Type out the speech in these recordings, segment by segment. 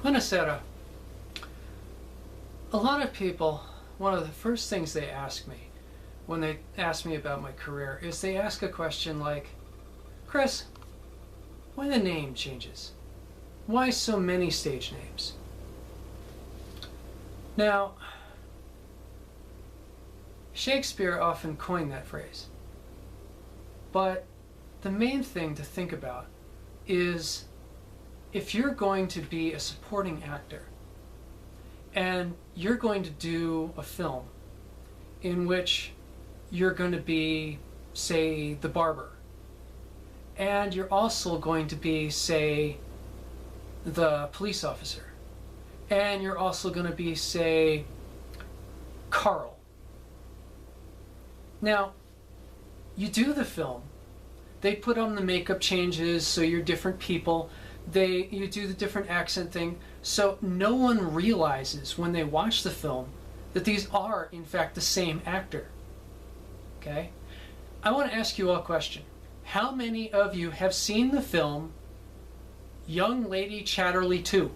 Buonasera. A lot of people, one of the first things they ask me when they ask me about my career is they ask a question like, Chris, why the name changes? Why so many stage names? Now, Shakespeare often coined that phrase, but the main thing to think about is if you're going to be a supporting actor and you're going to do a film in which you're going to be, say, the barber, and you're also going to be, say, the police officer, and you're also going to be, say, Carl. Now, you do the film, they put on the makeup changes so you're different people, you do the different accent thing, so no one realizes when they watch the film that these are in fact the same actor. Okay? I want to ask you all a question. How many of you have seen the film Young Lady Chatterley 2?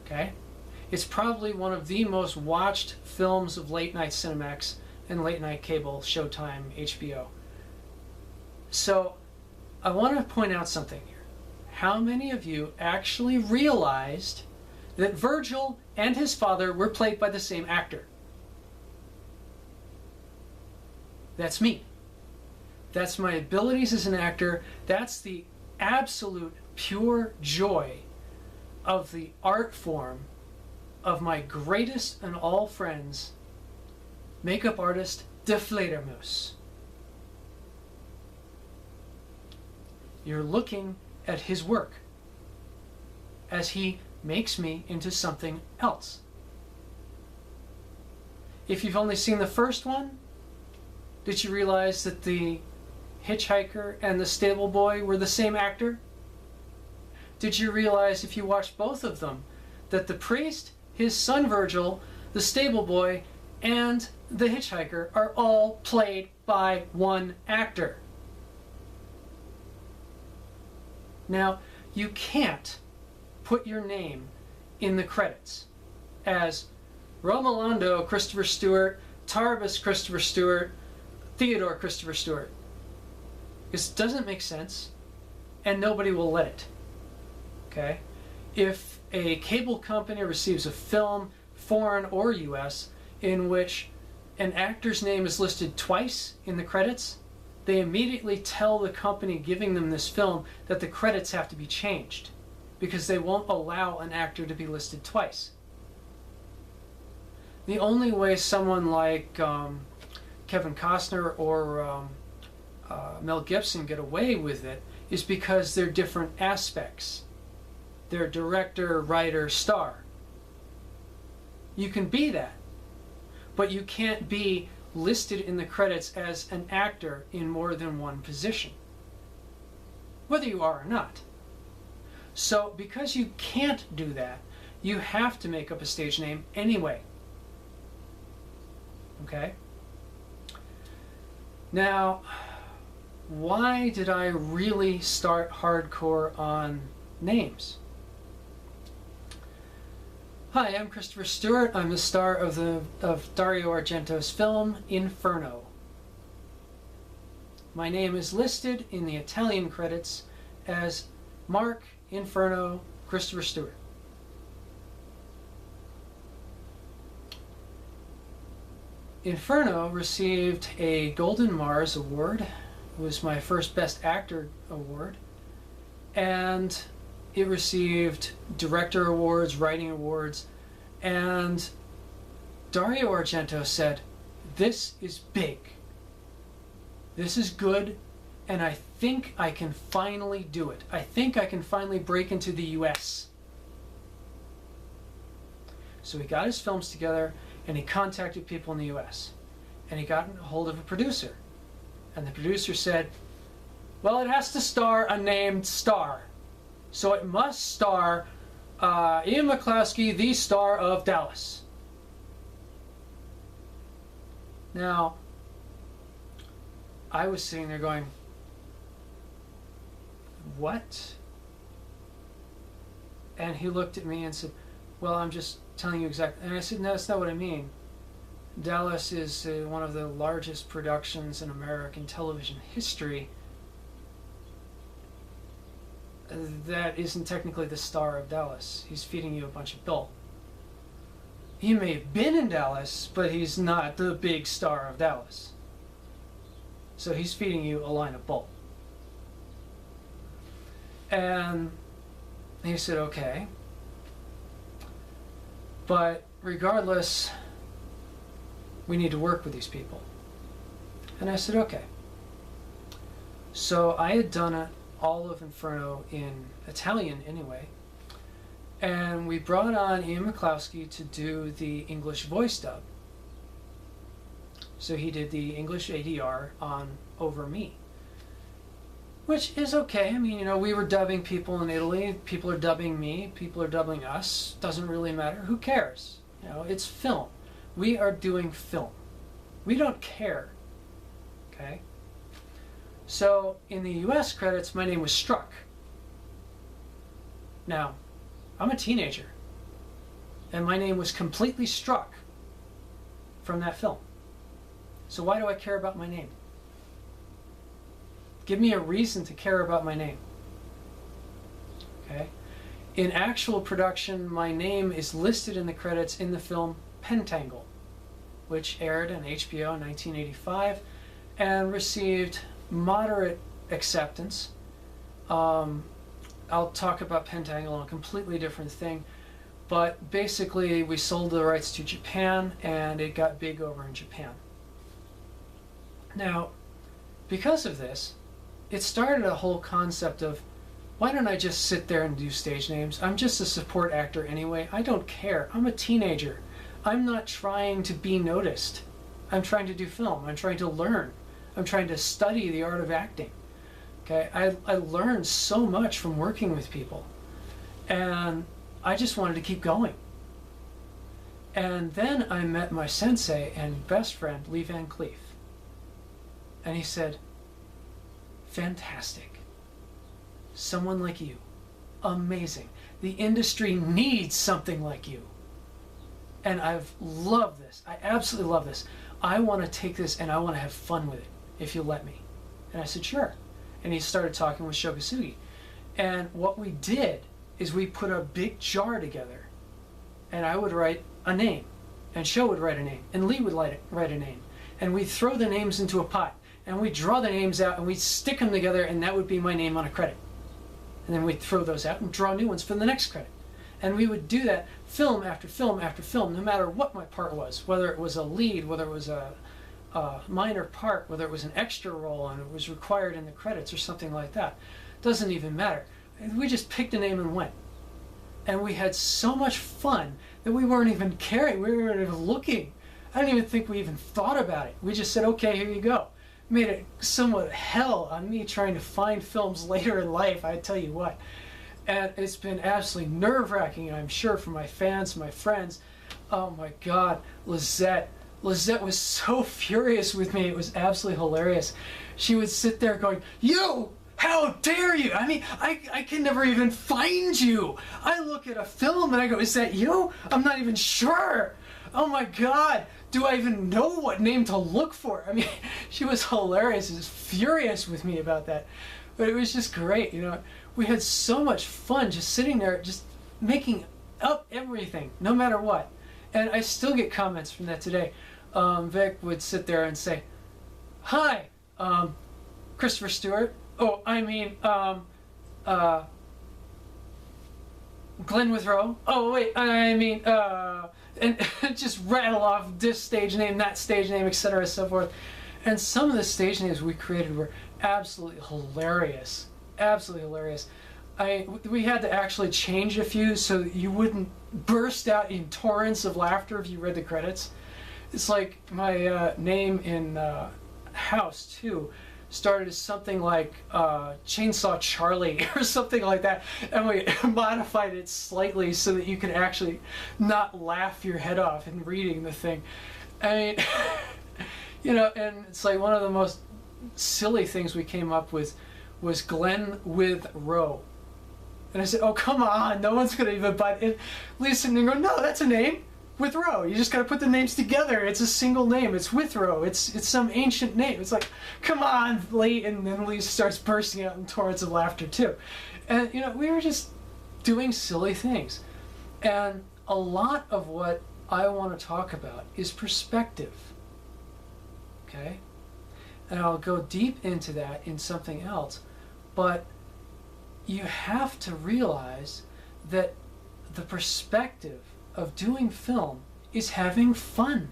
Okay? It's probably one of the most watched films of late night Cinemax and late night cable, Showtime, HBO. So I want to point out something here. How many of you actually realized that Virgil and his father were played by the same actor? That's me. That's my abilities as an actor. That's the absolute pure joy of the art form of my greatest and all friends, makeup artist De Fledermaus. You're looking at his work as he makes me into something else. If you've only seen the first one, did you realize that the hitchhiker and the stable boy were the same actor? Did you realize, if you watched both of them, that the priest, his son Virgil, the stable boy, and the hitchhiker are all played by one actor? Now, you can't put your name in the credits as Romualdo Christopher Stewart, Tarbus Christopher Stewart, Theodore Christopher Stewart. This doesn't make sense, and nobody will let it. Okay? If a cable company receives a film, foreign or US, in which an actor's name is listed twice in the credits, they immediately tell the company giving them this film that the credits have to be changed because they won't allow an actor to be listed twice. The only way someone like Kevin Costner or Mel Gibson get away with it is because they're different aspects. They're director, writer, star. You can be that, but you can't be listed in the credits as an actor in more than one position, whether you are or not. So because you can't do that, you have to make up a stage name anyway. Okay? Now, why did I really start hardcore on names? Hi, I'm Christopher Stewart. I'm the star of Dario Argento's film Inferno. My name is listed in the Italian credits as Mark Inferno Christopher Stewart. Inferno received a Golden Mars Award. It was my first Best Actor award. And it received director awards, writing awards, and Dario Argento said, "This is big. This is good, and I think I can finally do it. I think I can finally break into the US." So he got his films together, and he contacted people in the US, and he got a hold of a producer. And the producer said, "Well, it has to star a named star. So it must star Ian McCloskey, the star of Dallas." Now, I was sitting there going, what? And he looked at me and said, well, I'm just telling you exactly. And I said, no, that's not what I mean. Dallas is one of the largest productions in American television history. That isn't technically the star of Dallas. He's feeding you a bunch of bull. He may have been in Dallas, but he's not the big star of Dallas. So he's feeding you a line of bull. And he said, okay. But regardless, we need to work with these people. And I said, okay. So I had done all of Inferno in Italian anyway. And we brought on Ian McCloskey to do the English voice dub. So he did the English ADR on over me. Which is okay. I mean, you know, we were dubbing people in Italy. People are dubbing me. People are dubbing us. Doesn't really matter. Who cares? You know, it's film. We are doing film. We don't care. Okay? So, in the US credits, my name was Struck. Now, I'm a teenager. And my name was completely struck from that film. So why do I care about my name? Give me a reason to care about my name. Okay? In actual production, my name is listed in the credits in the film Pentangle, which aired on HBO in 1985 and received moderate acceptance. I'll talk about Pentangle on a completely different thing, but basically we sold the rights to Japan and it got big over in Japan. Now, because of this, it started a whole concept of, why don't I just sit there and do stage names? I'm just a support actor anyway. I don't care. I'm a teenager. I'm not trying to be noticed. I'm trying to do film. I'm trying to learn. I'm trying to study the art of acting. Okay, I learned so much from working with people. And I just wanted to keep going. And then I met my sensei and best friend, Lee Van Cleef. And he said, fantastic. Someone like you. Amazing. The industry needs something like you. And I've loved this. I absolutely love this. I want to take this and I want to have fun with it, if you'll let me. And I said, sure. And he started talking with Shogasugi. And what we did is we put a big jar together. And I would write a name. And Sho would write a name. And Lee would write a name. And we'd throw the names into a pot. And we'd draw the names out and we'd stick them together and that would be my name on a credit. And then we'd throw those out and draw new ones for the next credit. And we would do that film after film after film, no matter what my part was, whether it was a lead, whether it was a minor part, whether it was an extra role and it was required in the credits or something like that. Doesn't even matter. We just picked a name and went. And we had so much fun that we weren't even caring. We weren't even looking. I don't even think we even thought about it. We just said, okay, here you go. Made it somewhat hell on me trying to find films later in life, I tell you what. And it's been absolutely nerve-wracking, I'm sure, for my fans, my friends. Oh my God, Lizette. Lizette was so furious with me, it was absolutely hilarious. She would sit there going, you! How dare you! I mean, I can never even find you! I look at a film and I go, is that you? I'm not even sure! Oh my God! Do I even know what name to look for? I mean, she was hilarious, she was furious with me about that. But it was just great, you know. We had so much fun just sitting there, just making up everything, no matter what. And I still get comments from that today. Vic would sit there and say, hi, Christopher Stewart. Oh, I mean, Glenn Withrow. Oh, wait, I mean, and just rattle off this stage name, that stage name, etc., so forth. And some of the stage names we created were absolutely hilarious. Absolutely hilarious. We had to actually change a few so that you wouldn't burst out in torrents of laughter if you read the credits. It's like my name in House 2 started as something like Chainsaw Charlie or something like that, and we modified it slightly so that you could actually not laugh your head off in reading the thing. I mean, you know, and it's like one of the most silly things we came up with was Glenn with Roe. And I said, oh, come on, no one's going to even buy it. Lee's sitting there going, no, that's a name. Withrow. You just got to put the names together. It's a single name. It's Withrow. It's some ancient name. It's like, come on, Lee. And then Lee starts bursting out in torrents of laughter, too. And, you know, we were just doing silly things. And a lot of what I want to talk about is perspective. Okay? And I'll go deep into that in something else. But you have to realize that the perspective of doing film is having fun.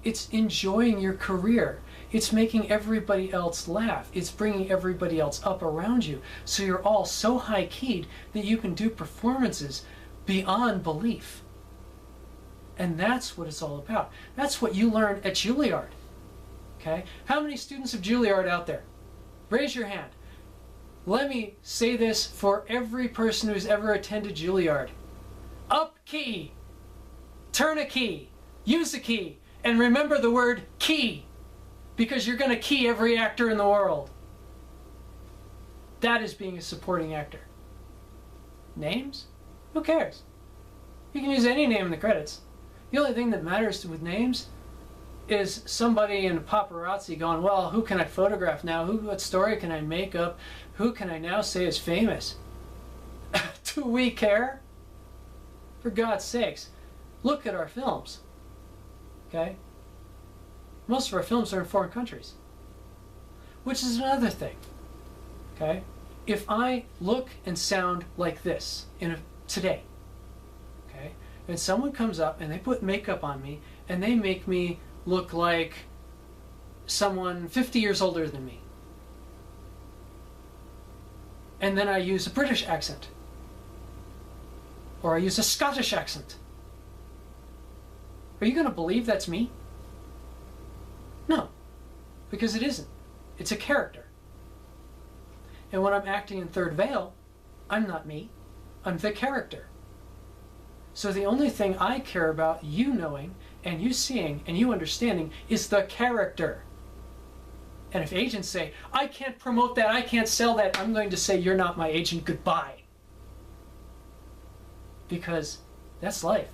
It's enjoying your career. It's making everybody else laugh. It's bringing everybody else up around you. So you're all so high-keyed that you can do performances beyond belief. And that's what it's all about. That's what you learn at Juilliard. Okay? How many students of Juilliard out there? Raise your hand. Let me say this for every person who's ever attended Juilliard. Up key. Turn a key. Use a key. And remember the word key. Because you're going to key every actor in the world. That is being a supporting actor. Names? Who cares? You can use any name in the credits. The only thing that matters with names is somebody in paparazzi going, well, who can I photograph now? What story can I make up? Who can I now say is famous? Do we care? For God's sakes, look at our films. Okay? Most of our films are in foreign countries. Which is another thing. Okay? If I look and sound like this today, okay, and someone comes up and they put makeup on me and they make me look like someone 50 years older than me, and then I use a British accent, or I use a Scottish accent, are you going to believe that's me? No, because it isn't. It's a character. And when I'm acting in Third Veil, I'm not me. I'm the character. So the only thing I care about you knowing and you seeing and you understanding is the character. And if agents say, I can't promote that, I can't sell that, I'm going to say, you're not my agent, goodbye. Because that's life.